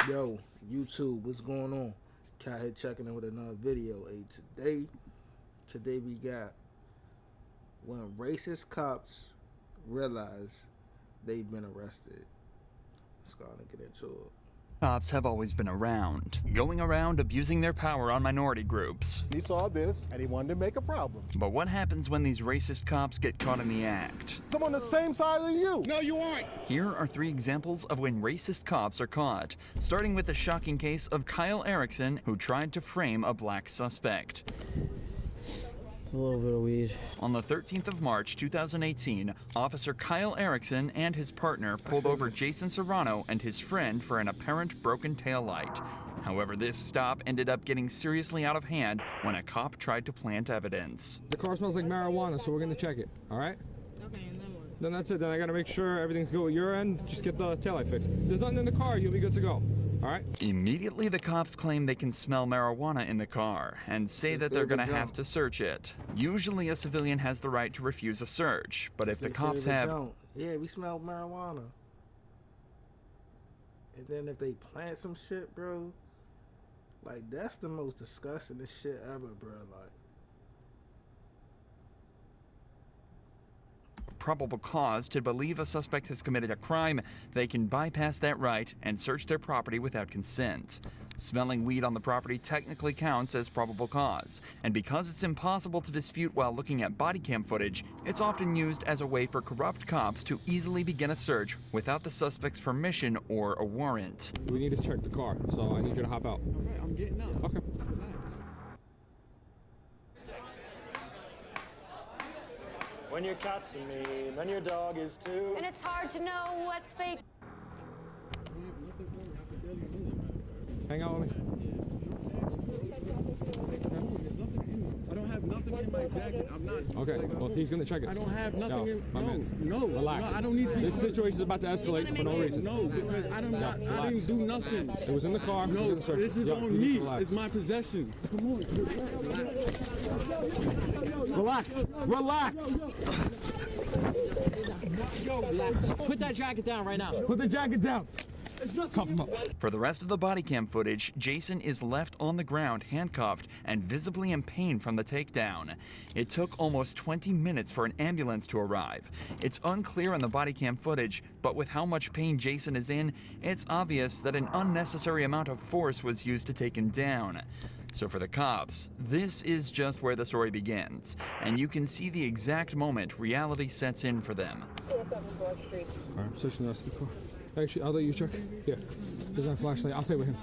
Yo, YouTube, what's going on? Cat here checking in with another video. Today we got when racist cops realize they've been arrested. Let's go on and get into it. Cops have always been around, going around abusing their power on minority groups. He saw this and he wanted to make a problem. But what happens when these racist cops get caught in the act? I'm on the same side as you. No, you aren't. Here are 3 examples of when racist cops are caught, starting with the shocking case of Kyle Erickson, who tried to frame a black suspect. It's a little bit of weed. On the 13th of March, 2018, Officer Kyle Erickson and his partner pulled over Jason Serrano and his friend for an apparent broken taillight. However, this stop ended up getting seriously out of hand when a cop tried to plant evidence. The car smells like marijuana, so we're gonna check it, all right? Okay, and then what? Then that's it. Then I gotta make sure everything's good with your end. Just get the taillight fixed. There's nothing in the car, you'll be good to go, all right? Immediately, the cops claim they can smell marijuana in the car and say that they're gonna have to search it. Usually, a civilian has the right to refuse a search, but if the cops have... Yeah, we smell marijuana. And then if they plant some shit, bro, like, that's the most disgusting shit ever, bro. Like, probable cause to believe a suspect has committed a crime, they can bypass that right and search their property without consent. Smelling weed on the property technically counts as probable cause, and because it's impossible to dispute while looking at body cam footage, it's often used as a way for corrupt cops to easily begin a search without the suspect's permission or a warrant. We need to check the car, so I need you to hop out. All right, I'm getting out. Okay. When your cat's a me, then your dog is too. And it's hard to know what's fake. Hang on with me. I don't have nothing in my jacket. I'm not. Okay, well, he's gonna check it. I don't have nothing No, in. my man. No, Relax. No, I don't need to be. This situation's about to escalate for no reason. No, because I didn't do nothing. It was in the car. No, We're gonna search this it. is Yep, on you need me. to relax. It's my possession. Come on. Relax. Relax. Relax. Put that jacket down right now. Put the jacket down. Cuff him up. For the rest of the body cam footage, Jason is left on the ground handcuffed and visibly in pain from the takedown. It took almost 20 minutes for an ambulance to arrive. It's unclear on the body cam footage, but with how much pain Jason is in, it's obvious that an unnecessary amount of force was used to take him down. So for the cops, this is just where the story begins, and you can see the exact moment reality sets in for them. All right, I'm searching the rest of the car. Actually, I'll let you check. Yeah. There's my flashlight. I'll stay with him.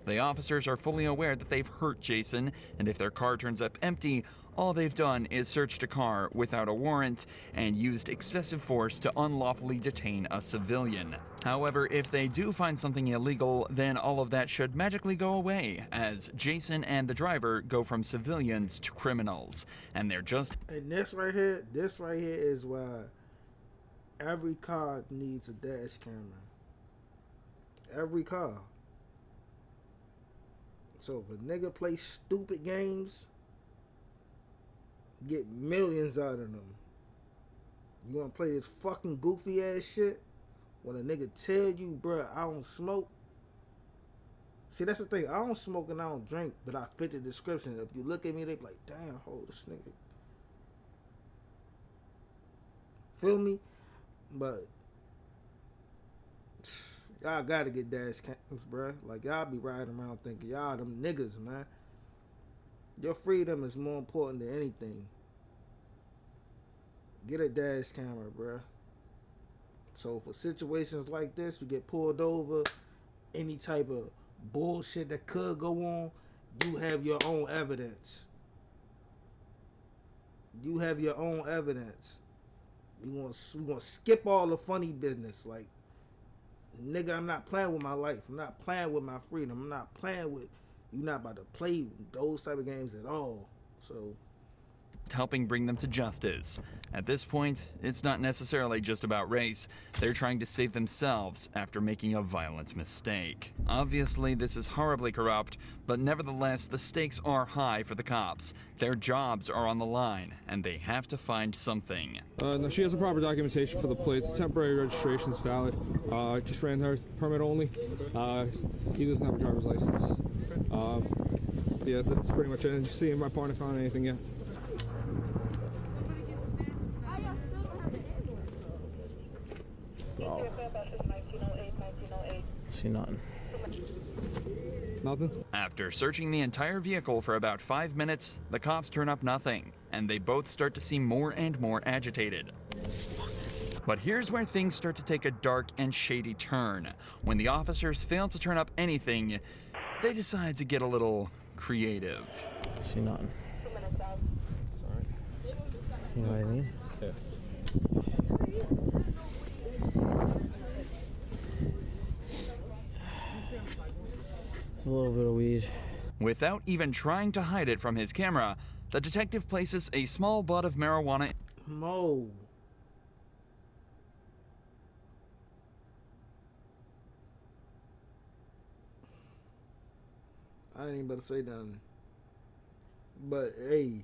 The officers are fully aware that they've hurt Jason, and if their car turns up empty, all they've done is searched a car without a warrant and used excessive force to unlawfully detain a civilian. However, if they do find something illegal, then all of that should magically go away, as Jason and the driver go from civilians to criminals, and they're just... and this right here is why every car needs a dash camera. Every car. So if a nigga play stupid games, get millions out of them. You wanna play this fucking goofy ass shit? When a nigga tell you, bruh, I don't smoke. See, that's the thing. I don't smoke and I don't drink, but I fit the description. If you look at me, they be like, damn, hold this nigga. Feel me? But y'all gotta get dash cams, bruh. Like, y'all be riding around thinking y'all them niggas, man. Your freedom is more important than anything. Get a dash camera, bruh. So for situations like this, you get pulled over, any type of bullshit that could go on, you have your own evidence. You have your own evidence. We gonna skip all the funny business. Like, nigga, I'm not playing with my life. I'm not playing with my freedom. I'm not playing with... You not about to play those type of games at all. So, helping bring them to justice. At this point, it's not necessarily just about race. They're trying to save themselves after making a violent mistake. Obviously, this is horribly corrupt, but nevertheless, the stakes are high for the cops. Their jobs are on the line, and they have to find something. No, she has a proper documentation for the plates. Temporary registration's valid. Just ran her permit only. He doesn't have a driver's license. Yeah, that's pretty much it. Just seeing my partner found anything yet. See nothing. Nothing? After searching the entire vehicle for about 5 minutes, the cops turn up nothing, and they both start to seem more and more agitated. But here's where things start to take a dark and shady turn. When the officers fail to turn up anything, they decide to get a little creative. See nothing. You know what I mean? Yeah. It's a little bit of weed. Without even trying to hide it from his camera, the detective places a small bud of marijuana. Mo. I ain't even about to say nothing. But hey,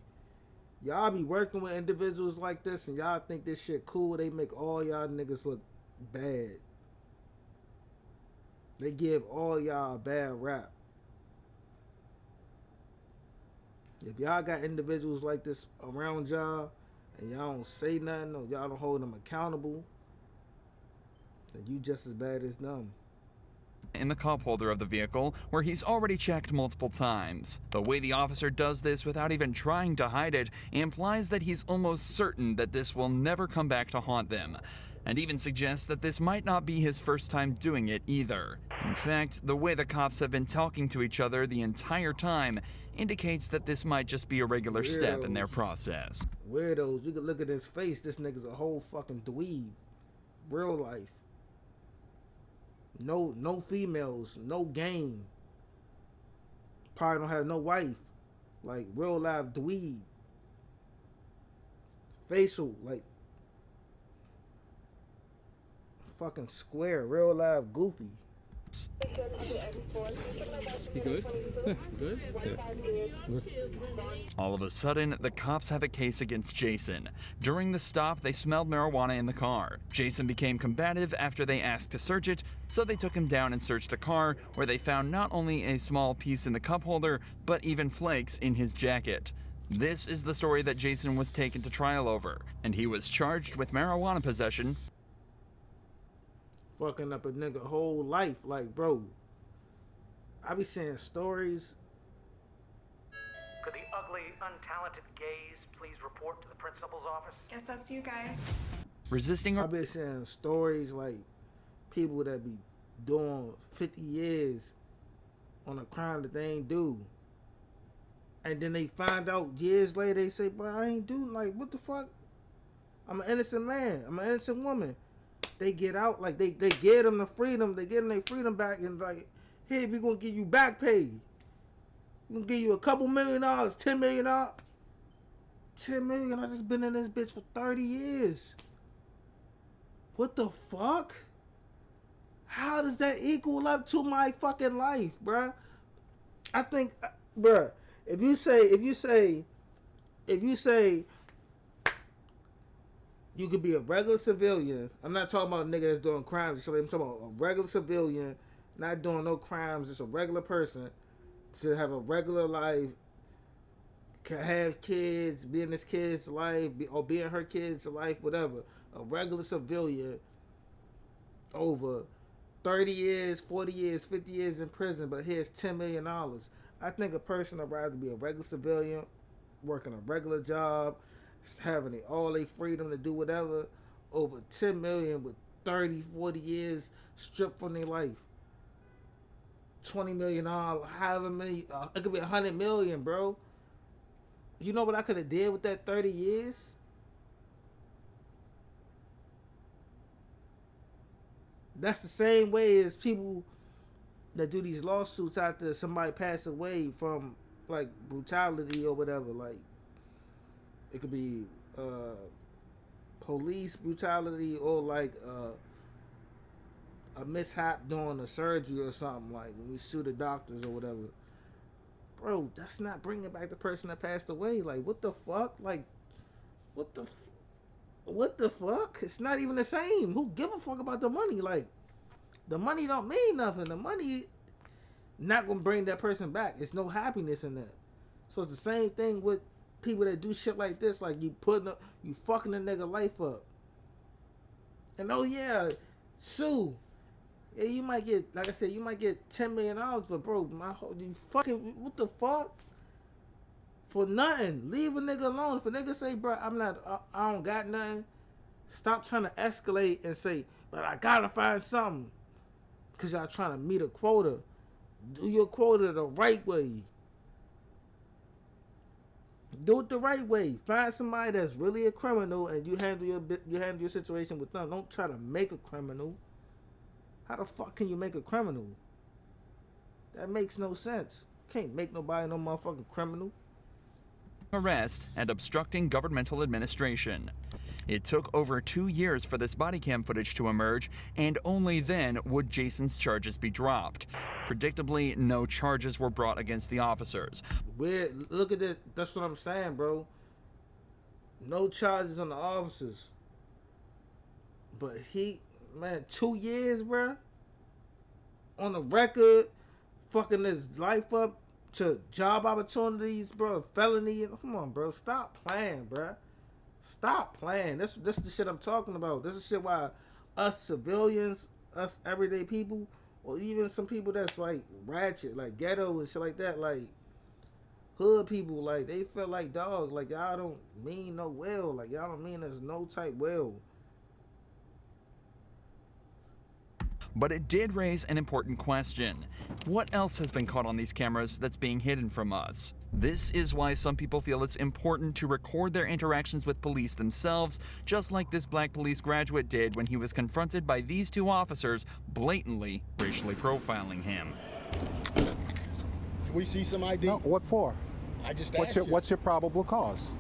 y'all be working with individuals like this and y'all think this shit cool. They make all y'all niggas look bad. They give all y'all a bad rap. If y'all got individuals like this around y'all and y'all don't say nothing or y'all don't hold them accountable, then you just as bad as them. In the cup holder of the vehicle, where he's already checked multiple times. The way the officer does this without even trying to hide it implies that he's almost certain that this will never come back to haunt them, and even suggests that this might not be his first time doing it either. In fact, the way the cops have been talking to each other the entire time indicates that this might just be a regular step in their process. Weirdos, you can look at his face, this nigga's a whole fucking dweeb. Real life. No females, no game. Probably don't have no wife. Like real life dweeb. Facial, like fucking square, real life goofy. You good? Yeah, good? Yeah. All of a sudden, the cops have a case against Jason. During the stop, they smelled marijuana in the car. Jason became combative after they asked to search it, so they took him down and searched the car, where they found not only a small piece in the cup holder, but even flakes in his jacket. This is the story that Jason was taken to trial over, and he was charged with marijuana possession. Fucking up a nigga whole life. Like, bro, I be seeing stories. Could the ugly, untalented gays please report to the principal's office? Guess that's you guys. Resisting I be seeing stories like people that be doing 50 years on a crime that they ain't do. And then they find out years later, they say, but I ain't do, like, what the fuck? I'm an innocent man. I'm an innocent woman. They get out, like, they get them the freedom. They get them their freedom back and, like, hey, we gonna give you back pay. We gonna give you a couple $1 million, $10 million. $10 million, I just been in this bitch for 30 years. What the fuck? How does that equal up to my fucking life, bruh? I think, bruh, if you say you could be a regular civilian. I'm not talking about a nigga that's doing crimes. I'm talking about a regular civilian, not doing no crimes, just a regular person, to have a regular life, can have kids, be in this kid's life, or be in her kid's life, whatever. A regular civilian over 30 years, 40 years, 50 years in prison, but here's $10 million. I think a person would rather be a regular civilian, working a regular job, having all their freedom to do whatever, over 10 million with 30, 40 years stripped from their life. $20 million, however many, it could be 100 million, bro. You know what I could have did with that 30 years? That's the same way as people that do these lawsuits after somebody passed away from, like, brutality or whatever. Like, It could be police brutality or like a mishap during a surgery or something, like when we sue the doctors or whatever. Bro, that's not bringing back the person that passed away. Like, what the fuck? Like, what the fuck? It's not even the same. Who give a fuck about the money? Like, the money don't mean nothing. The money not gonna bring that person back. It's no happiness in that. So it's the same thing with people that do shit like this. Like, you fucking a nigga life up. And oh yeah, sue. Yeah, you might get, like I said, you might get $10 million, but bro, you fucking, what the fuck? For nothing. Leave a nigga alone. If a nigga say, bro, I don't got nothing, stop trying to escalate and say, but I gotta find something. Because y'all trying to meet a quota. Do your quota the right way. Do it the right way. Find somebody that's really a criminal and you handle your situation with them. Don't try to make a criminal. How the fuck can you make a criminal? That makes no sense. Can't make nobody no motherfucking criminal. Arrest and obstructing governmental administration. It took over 2 years for this body cam footage to emerge, and only then would Jason's charges be dropped. Predictably, no charges were brought against the officers. Look at this. That's what I'm saying, bro. No charges on the officers. But man, 2 years, bro. On the record, fucking his life up to job opportunities, bro. Felony. Come on, bro. Stop playing, bro. Stop playing. This is the shit I'm talking about. This is shit why us civilians, us everyday people, or even some people that's like ratchet, like ghetto and shit like that, like hood people, like they feel like dogs. Like y'all don't mean no well. Like y'all don't mean there's no type well. But it did raise an important question. What else has been caught on these cameras that's being hidden from us? This is why some people feel it's important to record their interactions with police themselves, just like this black police graduate did when he was confronted by these two officers blatantly racially profiling him. Can we see some ID? No, what for? I just asked you. What's your probable cause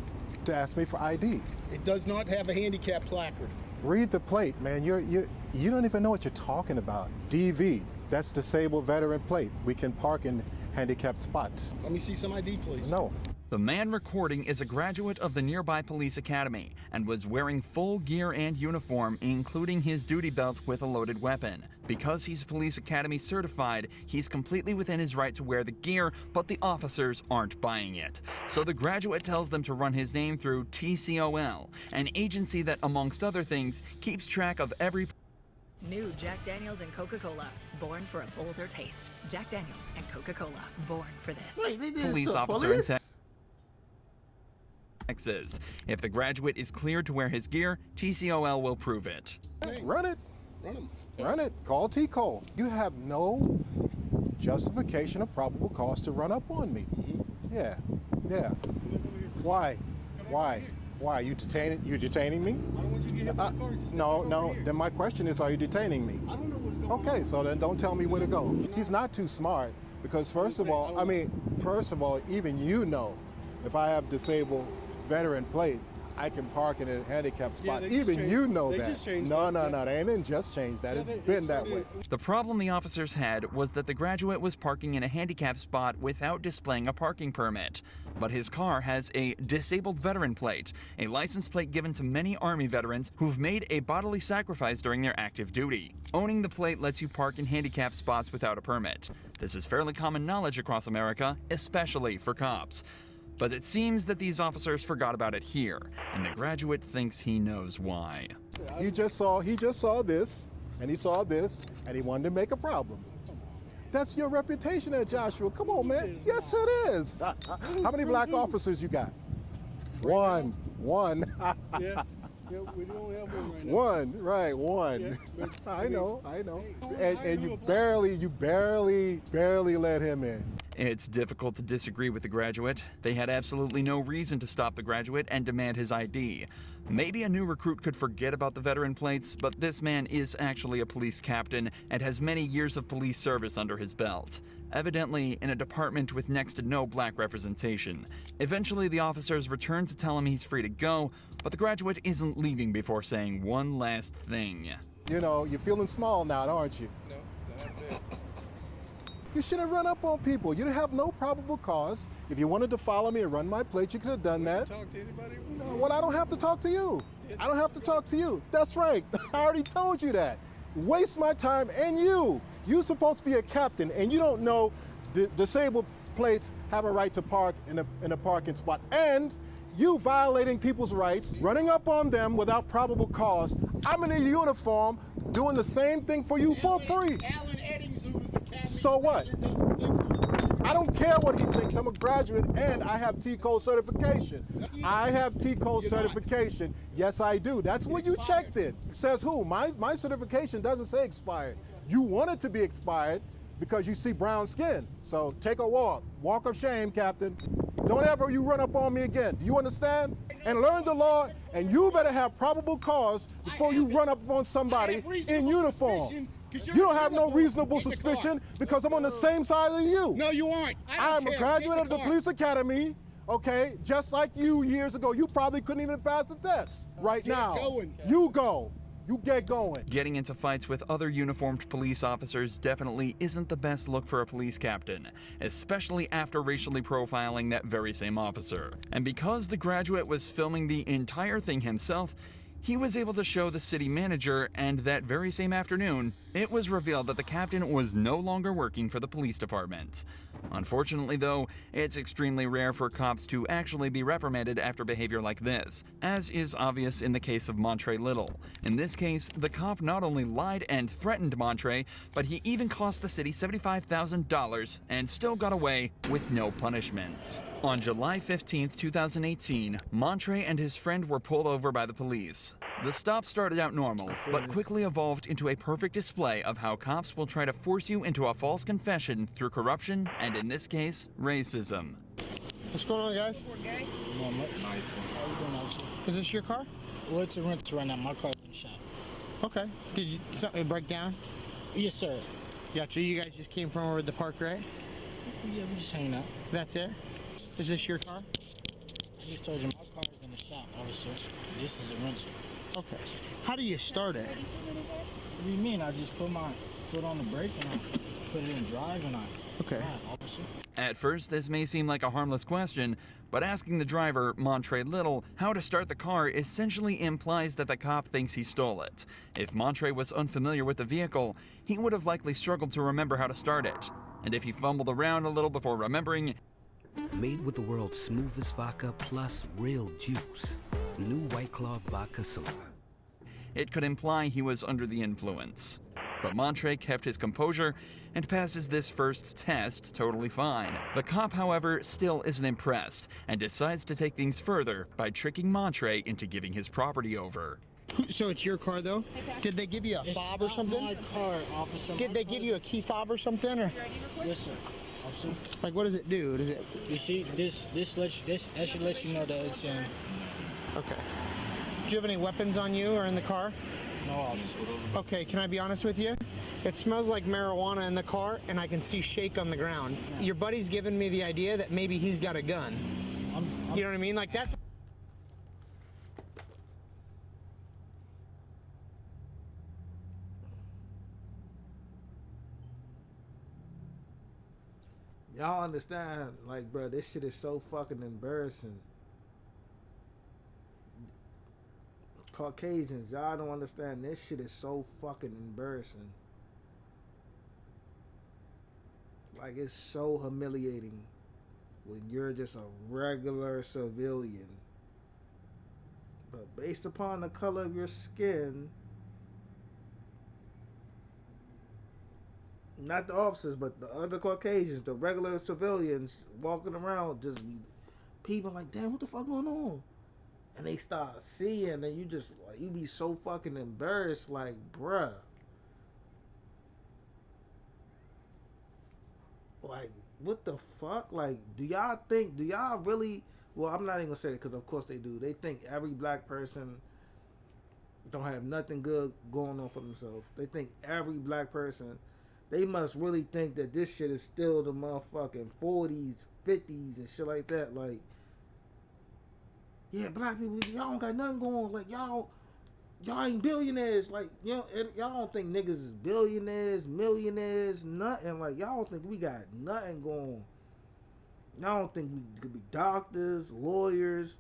to ask me for ID? It does not have a handicap placard. Read the plate, man. You don't even know what you're talking about. DV, that's disabled veteran plate. We can park in handicapped spots. Let me see some ID, please. No. The man recording is a graduate of the nearby police academy and was wearing full gear and uniform, including his duty belt with a loaded weapon. Because he's police academy certified, he's completely within his right to wear the gear, but the officers aren't buying it. So the graduate tells them to run his name through TCOL, an agency that, amongst other things, keeps track of every New Jack Daniels and Coca-Cola, born for a bolder taste. Jack Daniels and Coca-Cola, born for this. Wait, they did police to officer police? in Texas. If the graduate is cleared to wear his gear, TCOL will prove it. Run it. Run them. Run it. Call T-Cole. You have no justification or probable cause to run up on me. Yeah. Yeah. Why? You detaining me? I don't want you to get hit by the car. Just No. Then my question is, are you detaining me? I don't know what's going on. Okay, so then don't tell me where to go. He's not too smart because first of all, even you know, if I have disabled veteran plate, I can park in a handicapped spot. Yeah, even you know they that. just changed No, that. they didn't just change that. It's been that way. The problem the officers had was that the graduate was parking in a handicapped spot without displaying a parking permit. But his car has a disabled veteran plate, a license plate given to many Army veterans who've made a bodily sacrifice during their active duty. Owning the plate lets you park in handicapped spots without a permit. This is fairly common knowledge across America, especially for cops. But it seems that these officers forgot about it here, and the graduate thinks he knows why. He just saw this, and he saw this, and he wanted to make a problem. That's your reputation there, Joshua. Come on, man. Yes, it is. How many black officers you got? One. Yeah. Yeah, we don't have one right now. One, right, one. Yeah, but, I know. I And do you apply. barely let him in. It's difficult to disagree with the graduate. They had absolutely no reason to stop the graduate and demand his ID. Maybe a new recruit could forget about the veteran plates, but this man is actually a police captain and has many years of police service under his belt. Evidently in a department with next to no black representation. Eventually, the officers return to tell him he's free to go, but the graduate isn't leaving before saying one last thing. You know, you're feeling small now, aren't you? No, not a bit. You shouldn't run up on people. You have no probable cause. If you wanted to follow me and run my plate, you could have done that. Talk to anybody? No, well, I don't have to talk to you. I don't have to talk to you. That's right. I already told you that. Waste my time and you. You're supposed to be a captain, and you don't know disabled plates have a right to park in a parking spot. And you violating people's rights, running up on them without probable cause. I'm in a uniform doing the same thing for you for free. Alan Eddings, who was the captain. So what? I don't care what he thinks. I'm a graduate and I have T-code certification. I have T-code certification. Yes, I do. That's what you checked it. Says who? My certification doesn't say expired. You want it to be expired because you see brown skin. So take a walk. Walk of shame, Captain. Don't ever you run up on me again. Do you understand? And learn the law, and you better have probable cause before you run up on somebody in uniform. You don't have no reasonable suspicion because I'm on the same side as you. No, you aren't. I'm a graduate of the police academy, okay? Just like you years ago. You probably couldn't even pass the test. Right now, you go. You get going. Getting into fights with other uniformed police officers definitely isn't the best look for a police captain, especially after racially profiling that very same officer. And because the graduate was filming the entire thing himself, he was able to show the city manager, and that very same afternoon, it was revealed that the captain was no longer working for the police department. Unfortunately, though, it's extremely rare for cops to actually be reprimanded after behavior like this, as is obvious in the case of Montre Little. In this case, the cop not only lied and threatened Montre, but he even cost the city $75,000 and still got away with no punishments. On July 15, 2018, Montre and his friend were pulled over by the police. The stop started out normal, but quickly evolved into a perfect display of how cops will try to force you into a false confession through corruption and, in this case, racism. What's going on, guys? Not much. Is this your car? Well, it's a rental right now. My car's been shot. Okay. Did something break down? Yes, sir. Gotcha. You guys just came from over the park, right? Yeah, we just hanging out. That's it? Is this your car? I just told you my car's in the shop, officer. This is a rental. Okay. How do you start it? What do you mean? I just put my foot on the brake and I put it in drive and I drive, officer. At first, this may seem like a harmless question, but asking the driver, Montre Little, how to start the car essentially implies that the cop thinks he stole it. If Montre was unfamiliar with the vehicle, he would have likely struggled to remember how to start it. And if he fumbled around a little before remembering, made with the world's smoothest vodka plus real juice. New White Claw Vodka Soda. it could imply he was under the influence. But Montre kept his composure and passes this first test totally fine. The cop, however, still isn't impressed and decides to take things further by tricking Montre into giving his property over. So it's your car, though? Did they give you a fob or something? My car, officer. Did they give you a key fob or something? Or? Yes, sir. Officer. Like, what does it do? Does it? You see, this should let you know that it's in. Okay. Do you have any weapons on you or in the car? No, officer. Okay, can I be honest with you? It smells like marijuana in the car, and I can see shake on the ground. Your buddy's given me the idea that maybe he's got a gun. You know what I mean? Like, that's... Y'all understand, like, bro, this shit is so fucking embarrassing. Caucasians, y'all don't understand, this shit is so fucking embarrassing. Like, it's so humiliating when you're just a regular civilian. But based upon the color of your skin, not the officers, but the other Caucasians, the regular civilians walking around, just people like, damn, what the fuck going on? and they start seeing, and you just like you be so fucking embarrassed, like, bruh. Like, what the fuck? Like, do y'all really, well, I'm not even gonna say it because of course they do. They think every black person don't have nothing good going on for themselves. They think every black person, they must really think that this shit is still the motherfucking 40s, 50s and shit like that. Like, yeah, black people, y'all don't got nothing going on. Like, y'all ain't billionaires. Like, you know, y'all don't think niggas is billionaires, millionaires, nothing. Like, y'all don't think we got nothing going on. Y'all don't think we could be doctors, lawyers,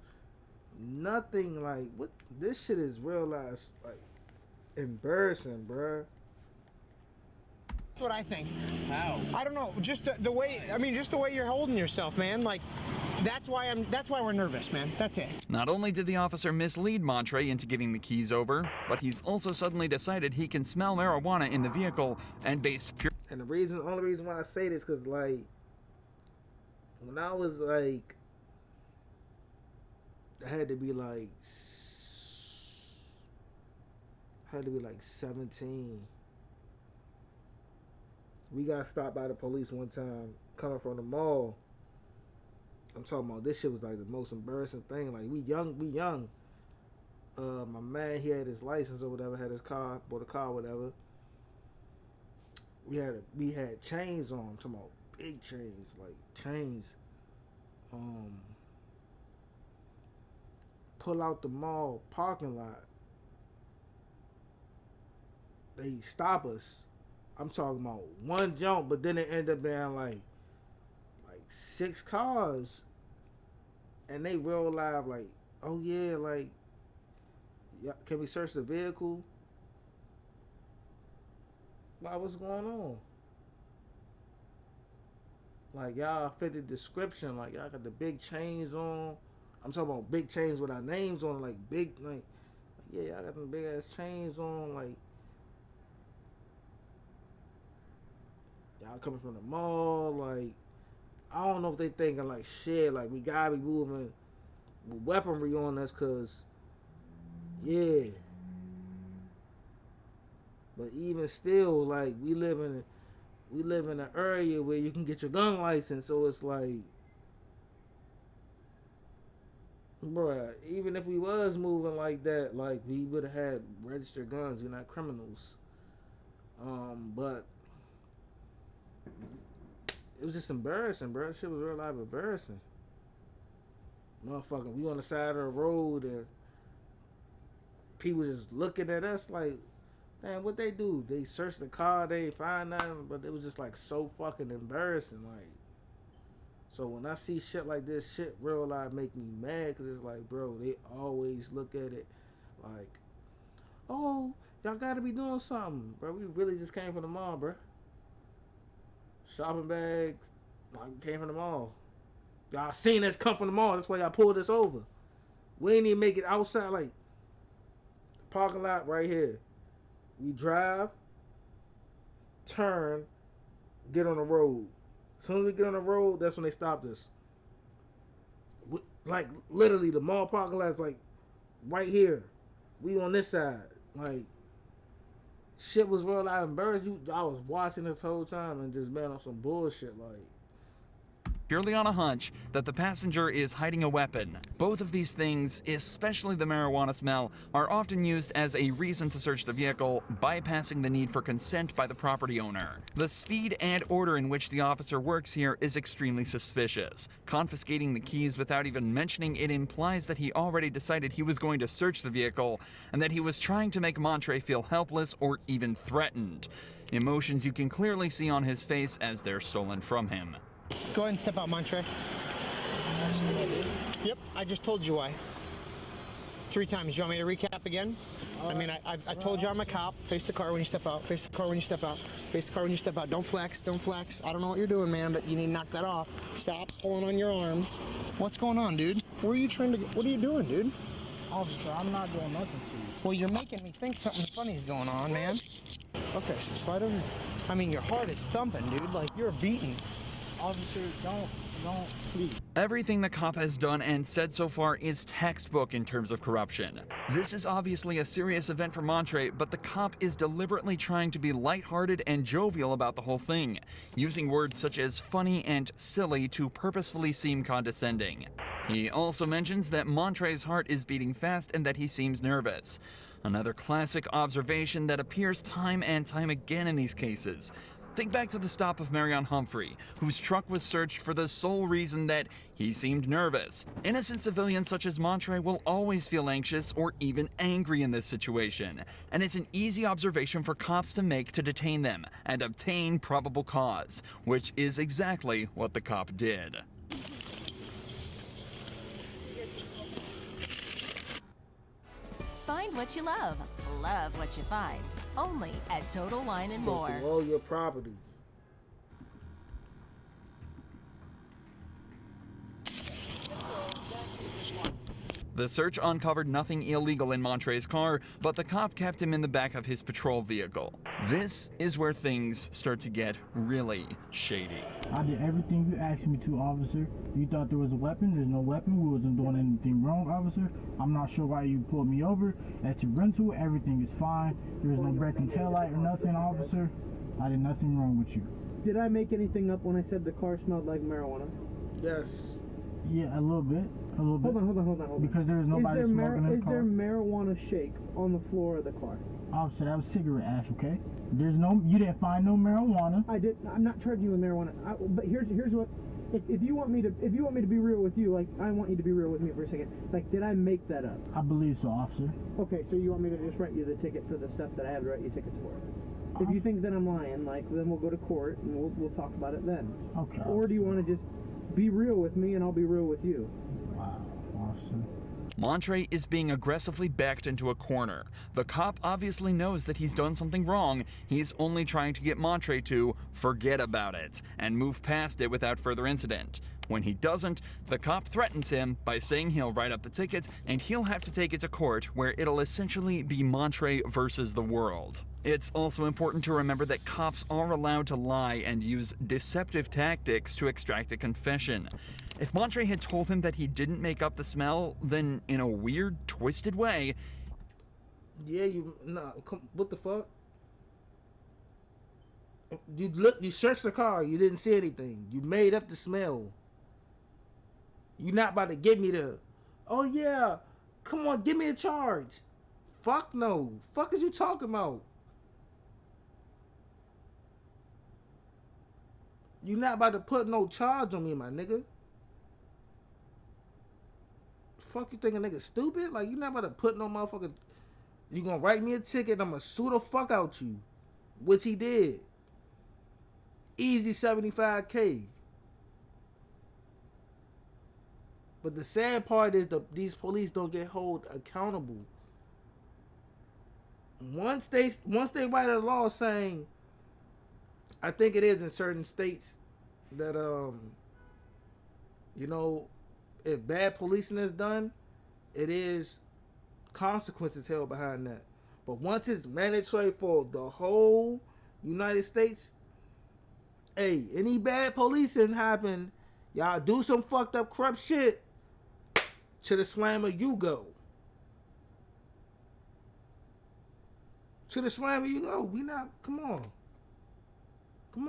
nothing. Like, what? This shit is real ass, like, embarrassing, bruh. That's what I think. How? I don't know. Just the way. I mean, just the way you're holding yourself, man. Like, that's why we're nervous, man. That's it. Not only did the officer mislead Montre into giving the keys over, but he's also suddenly decided he can smell marijuana in the vehicle and based pure. And the only reason why I say this, cause like, when I was like, I had to be like 17. We got stopped by the police one time coming from the mall. I'm talking about, this shit was like the most embarrassing thing. Like, we young. My man, he had his license or whatever, had his car, bought a car, whatever. We had chains on. I'm talking about big chains, like chains. Pull out the mall parking lot. They stop us. I'm talking about one jump, but then it ended up being like 6 cars. And they real live like, oh yeah, like, can we search the vehicle? Like, what's going on? Like, y'all fit the description. Like, y'all got the big chains on. I'm talking about big chains with our names on, like big, like yeah, y'all got them big ass chains on. Like, y'all coming from the mall. Like, I don't know if they thinking like, shit, like, we gotta be moving with weaponry on us, cause yeah. But even still, like, we live in an area where you can get your gun license, so it's like, bruh, even if we was moving like that, like, we would have had registered guns. We're not criminals. But it was just embarrassing, bro. Shit was real life embarrassing. Motherfucker, we on the side of the road and people just looking at us like, man, what they do? They searched the car, they ain't find nothing, but it was just like so fucking embarrassing. Like, so when I see shit like this, shit real life make me mad, cause it's like, bro, they always look at it like, oh, y'all gotta be doing something, bro. We really just came from the mall, bro. Shopping bags, like, we came from the mall. Y'all seen us come from the mall, that's why y'all pulled us over. We ain't even make it outside, like, parking lot right here. We drive, turn, get on the road. As soon as we get on the road, that's when they stopped us. Like, literally, the mall parking lot's like right here. We on this side. Like, shit was real life embarrassed. I was watching this whole time and just been on some bullshit, like, Purely on a hunch that the passenger is hiding a weapon. Both of these things, especially the marijuana smell, are often used as a reason to search the vehicle, bypassing the need for consent by the property owner. The speed and order in which the officer works here is extremely suspicious. Confiscating the keys without even mentioning it implies that he already decided he was going to search the vehicle and that he was trying to make Montre feel helpless or even threatened. Emotions you can clearly see on his face as they're stolen from him. Go ahead and step out, Montre. Yep, I just told you why. 3 times. Do you want me to recap again? I mean, I told you I'm a cop. Face the car when you step out. Face the car when you step out. Face the car when you step out. Don't flex. Don't flex. I don't know what you're doing, man, but you need to knock that off. Stop pulling on your arms. What's going on, dude? Where are you trying to go? What are you doing, dude? Officer, I'm not doing nothing to you. Well, you're making me think something funny's going on, man. Okay, so slide over. I mean, your heart is thumping, dude. Like, you're beating. Officer, don't, please. Everything the cop has done and said so far is textbook in terms of corruption. This is obviously a serious event for Montre, but the cop is deliberately trying to be lighthearted and jovial about the whole thing, using words such as funny and silly to purposefully seem condescending. He also mentions that Montre's heart is beating fast and that he seems nervous. Another classic observation that appears time and time again in these cases. Think back to the stop of Marion Humphrey, whose truck was searched for the sole reason that he seemed nervous. Innocent civilians such as Montre will always feel anxious or even angry in this situation, and it's an easy observation for cops to make to detain them and obtain probable cause, which is exactly what the cop did. Find what you love what you find. Only at Total Wine & More. All your property. The search uncovered nothing illegal in Montre's car, but the cop kept him in the back of his patrol vehicle. This is where things start to get really shady. I did everything you asked me to, officer. You thought there was a weapon? There's no weapon. We wasn't doing anything wrong, officer. I'm not sure why you pulled me over. At your rental, everything is fine. There was no breaking taillight or nothing, officer. I did nothing wrong with you. Did I make anything up when I said the car smelled like marijuana? Yes. Yeah, a little bit. A little bit. Hold on. Because there was nobody smoking in the car. Is there marijuana shake on the floor of the car? Officer, that was cigarette ash, okay? You didn't find no marijuana. I'm not charging you with marijuana. But here's what. If you want me to be real with you, like I want you to be real with me for a second. Like, did I make that up? I believe so, officer. Okay, so you want me to just write you the ticket for the stuff that I have to write you tickets for? If you think that I'm lying, like, then we'll go to court and we'll talk about it then. Okay. Or do you want to just be real with me and I'll be real with you? Wow, officer. Montre is being aggressively backed into a corner. The cop obviously knows that he's done something wrong. He's only trying to get Montre to forget about it and move past it without further incident. When he doesn't, the cop threatens him by saying he'll write up the ticket and he'll have to take it to court, where it'll essentially be Montre versus the world. It's also important to remember that cops are allowed to lie and use deceptive tactics to extract a confession. If Montre had told him that he didn't make up the smell, then in a weird, twisted way... Yeah, what the fuck? You searched the car, you didn't see anything. You made up the smell. You're not about to give me oh yeah, come on, give me a charge. Fuck no. Fuck is you talking about? You're not about to put no charge on me, my nigga. Fuck you think a nigga stupid? Like, you not about to put no motherfucker... You gonna write me a ticket, I'm gonna sue the fuck out you. Which he did. Easy $75K. But the sad part is these police don't get held accountable. Once they write a law saying, I think it is in certain states that if bad policing is done, it is consequences held behind that. But once it's mandatory for the whole United States, hey, any bad policing happen, y'all do some fucked up corrupt shit, to the slammer you go. To the slammer you go. We not, come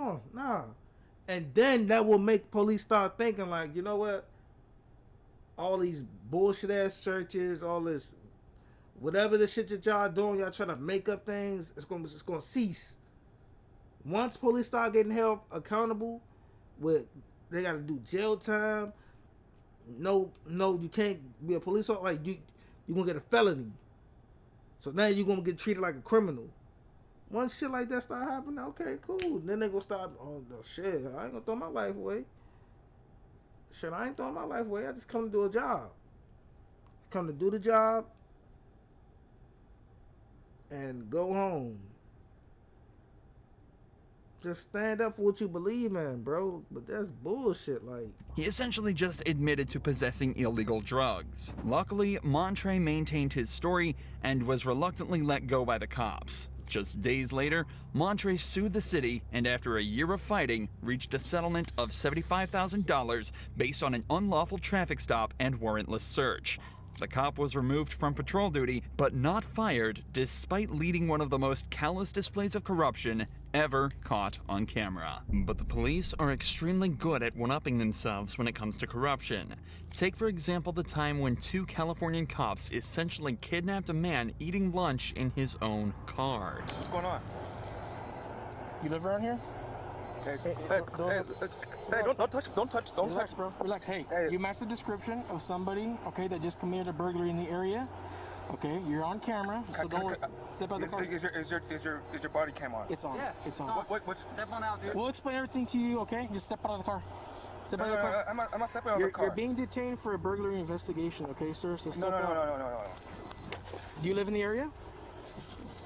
on, nah. And then that will make police start thinking like, you know what? All these bullshit ass searches, all this, whatever the shit that y'all doing, y'all trying to make up things, it's gonna cease. Once police start getting held accountable, they gotta do jail time. No, you can't be a police officer. Like, you're gonna get a felony. So now you're gonna get treated like a criminal. Once shit like that start happening, okay, cool. Then they gonna start, oh shit, I ain't gonna throw my life away. Shit, I ain't throwing my life away. I just come to do a job. I come to do the job and go home. Just stand up for what you believe in, bro. But that's bullshit, like. He essentially just admitted to possessing illegal drugs. Luckily, Montre maintained his story and was reluctantly let go by the cops. Just days later, Montre sued the city and after a year of fighting, reached a settlement of $75,000 based on an unlawful traffic stop and warrantless search. The cop was removed from patrol duty, but not fired, despite leading one of the most callous displays of corruption ever caught on camera. But the police are extremely good at one-upping themselves when it comes to corruption. Take, for example, the time when 2 Californian cops essentially kidnapped a man eating lunch in his own car. What's going on? You live around here? Hey, don't touch, Relax, bro. Relax. Hey, you match the description of somebody, okay, that just committed a burglary in the area. Okay, you're on camera, so don't step out of the car. Is your body cam on? It's on. Yes, it's on. What's step on out, dude? We'll explain everything to you, okay? Just step out of the car. Step out of the car. I'm not stepping out of the car. You're being detained for a burglary investigation, okay, sir? So step out. No. Do you live in the area?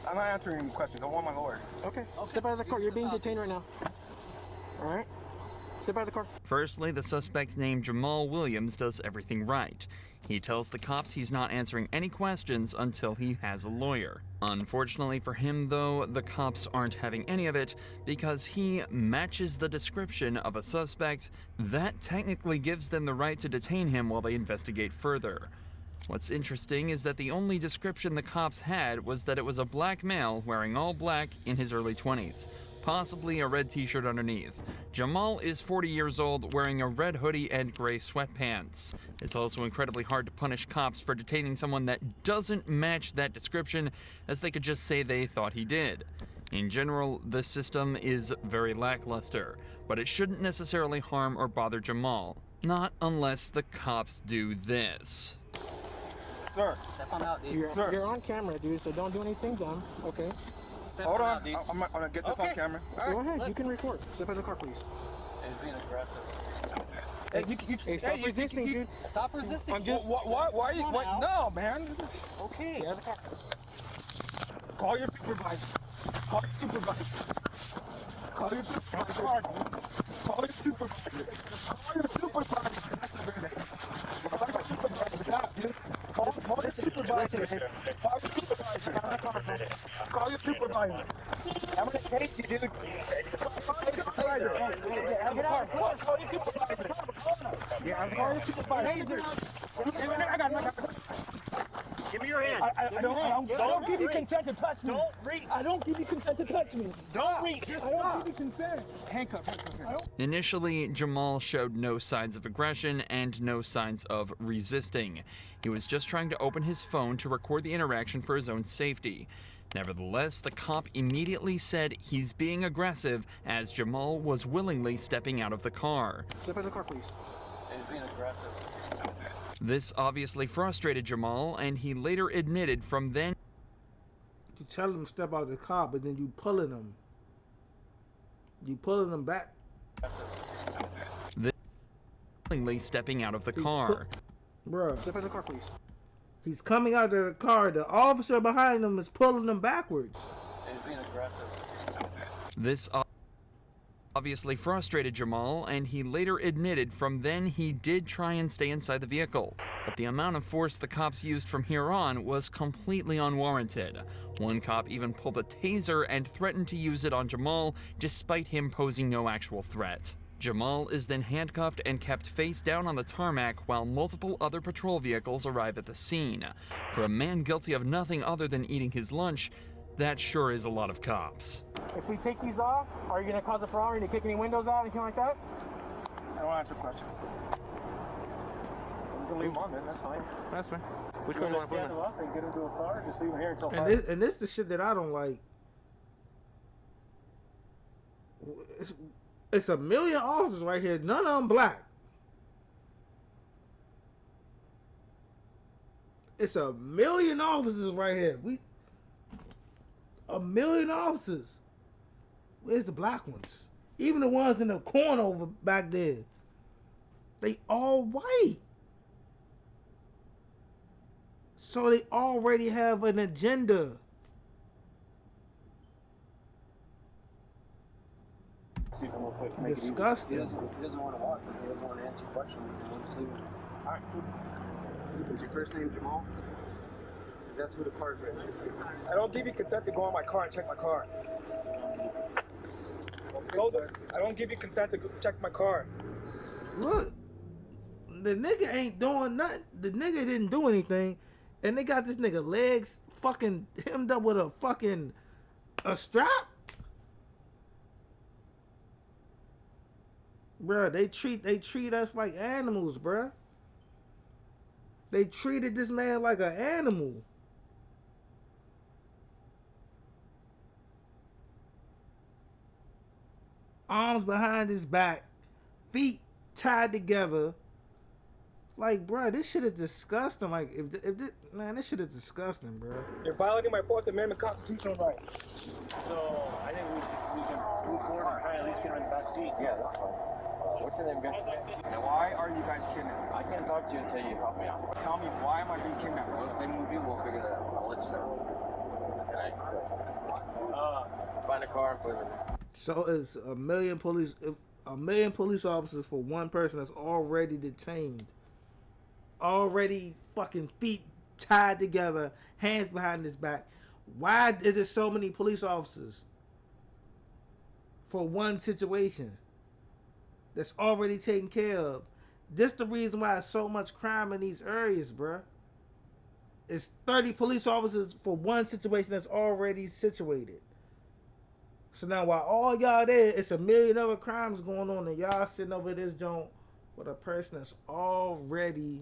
I'm not answering any questions. I want my lawyer. Okay. Step out of the car. You're being detained right now. All right. Step out of the car. Firstly, the suspect named Jamal Williams does everything right. He tells the cops he's not answering any questions until he has a lawyer. Unfortunately for him, though, the cops aren't having any of it because he matches the description of a suspect that technically gives them the right to detain him while they investigate further. What's interesting is that the only description the cops had was that it was a black male wearing all black in his early 20s. Possibly a red t-shirt underneath. Jamal is 40 years old, wearing a red hoodie and gray sweatpants. It's also incredibly hard to punish cops for detaining someone that doesn't match that description, as they could just say they thought he did. In general, the system is very lackluster, but it shouldn't necessarily harm or bother Jamal. Not unless the cops do this. Sir. Step on out, dude. You're on camera, dude, so don't do anything dumb, okay? Hold on, I'm gonna get this on camera. Go ahead, you can record. Step out of the car, please. He's being aggressive. Hey, stop resisting, dude. Stop resisting. I'm just. Why are you? No, man. Okay. Get out of the car. Call your supervisor. Call your supervisor. Call your supervisor. Call your supervisor. Call your supervisor. Call your supervisor. Stop, dude. Call your supervisor. Call your supervisor. Call your supervisor. I'm gonna chase you, dude. Call your supervisor. Get out of the car. Call your supervisor. Call your supervisor. I got it. Give me your hand. I don't give you consent to touch me. Don't reach. I don't give you consent to touch me. Don't reach. I don't give you consent. Handcuff. Initially, Jamal showed no signs of aggression and no signs of resisting. He was just trying to open his phone to record the interaction for his own safety. Nevertheless, the cop immediately said he's being aggressive as Jamal was willingly stepping out of the car. Step out of the car, please. He's being aggressive. This obviously frustrated Jamal, and he later admitted from then. You tell him to step out of the car, but then you pulling him. You pulling him back. Willingly stepping out of the car. Bruh. Step out of the car, please. He's coming out of the car. The officer behind him is pulling him backwards. He's being aggressive. This obviously frustrated Jamal, and he later admitted from then he did try and stay inside the vehicle. But the amount of force the cops used from here on was completely unwarranted. One cop even pulled a taser and threatened to use it on Jamal, despite him posing no actual threat. Jamal is then handcuffed and kept face down on the tarmac while multiple other patrol vehicles arrive at the scene. For a man guilty of nothing other than eating his lunch, that sure is a lot of cops. If we take these off, are you going to cause a problem? Are you going to kick any windows out, anything like that? I don't answer questions. You can leave them on then, that's fine. That's fine. Which one do you want to put them up and get into a car? Just leave them here until And this the shit that I don't like. It's a million officers right here. None of them black. It's a million officers right here. A million officers. Where's the black ones? Even the ones in the corner over back there. They all white. So they already have an agenda. Disgusting. He doesn't want to walk, but he doesn't want to answer questions. So we'll just leave him. All right. Is your first name Jamal? because that's who the car's with. I don't give you consent to go in my car and check my car. I don't give you consent to check my car. Look, the nigga ain't doing nothing. The nigga didn't do anything, and they got this nigga legs fucking hemmed up with a strap. Bruh, they treat us like animals, bruh. They treated this man like an animal. Arms behind his back, feet tied together. Like, bruh, this shit is disgusting. Like, if this, man, this shit is disgusting, bruh. You're violating my Fourth Amendment constitutional right. So I think we can move forward and try to at least get him in the back seat. Yeah, that's fine. What's your name, guys? Now, why are you guys kidnapped? I can't talk to you until you help me out. Tell me, why am I being kidnapped? Once they move you, we'll figure that out. I'll let you know. Okay? Find a car and put it in. So it's a million police officers for one person that's already detained. Already fucking feet tied together, hands behind his back. Why is it so many police officers for one situation that's already taken care of? This the reason why there's so much crime in these areas, bruh. It's 30 police officers for one situation that's already situated. So now while all y'all there, it's a million other crimes going on, and y'all sitting over this joint with a person that's already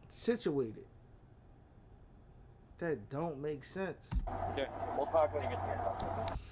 situated. That don't make sense. Okay, we'll talk when he gets here.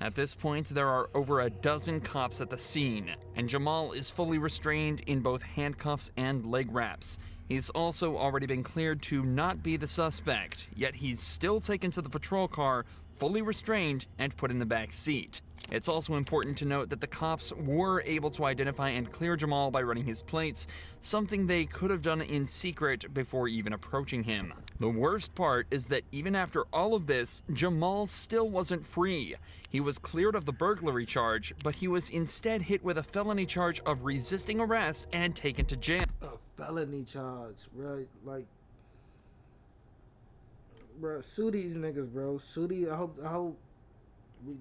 At this point, there are over a dozen cops at the scene, and Jamal is fully restrained in both handcuffs and leg wraps. He's also already been cleared to not be the suspect, yet he's still taken to the patrol car, fully restrained and put in the back seat. It's also important to note that the cops were able to identify and clear Jamal by running his plates, something they could have done in secret before even approaching him. The worst part is that even after all of this, Jamal still wasn't free. He was cleared of the burglary charge, but he was instead hit with a felony charge of resisting arrest and taken to jail. A felony charge, bro. Like, bro, sue these niggas, bro. Sue these. I hope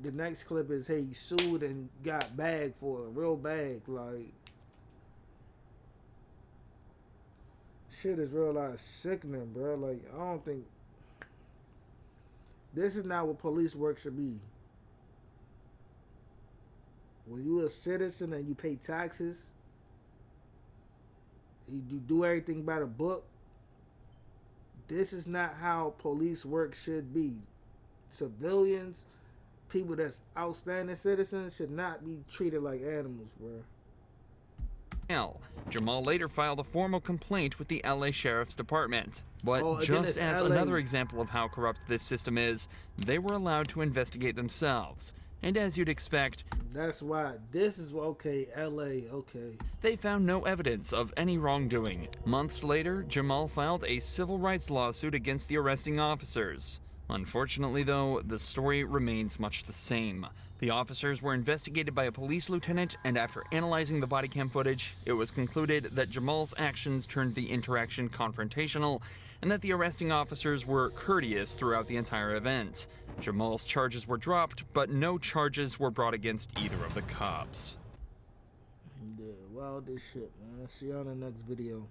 the next clip is, hey, he sued and got bagged for a real bag. Like, shit is real life sickening, bro. Like, I don't think this is not what police work should be. When you a citizen and you pay taxes, you do everything by the book. This is not how police work should be. Civilians, people that's outstanding citizens, should not be treated like animals, bro. Jamal later filed a formal complaint with the LA Sheriff's Department. But again, just as another example of how corrupt this system is, they were allowed to investigate themselves. And as you'd expect, that's why this is okay, LA, okay. They found no evidence of any wrongdoing. Months later, Jamal filed a civil rights lawsuit against the arresting officers. Unfortunately, though, the story remains much the same. The officers were investigated by a police lieutenant, and after analyzing the body cam footage, it was concluded that Jamal's actions turned the interaction confrontational, and that the arresting officers were courteous throughout the entire event. Jamal's charges were dropped, but no charges were brought against either of the cops. Yeah, wild this shit, man. See y'all in the next video.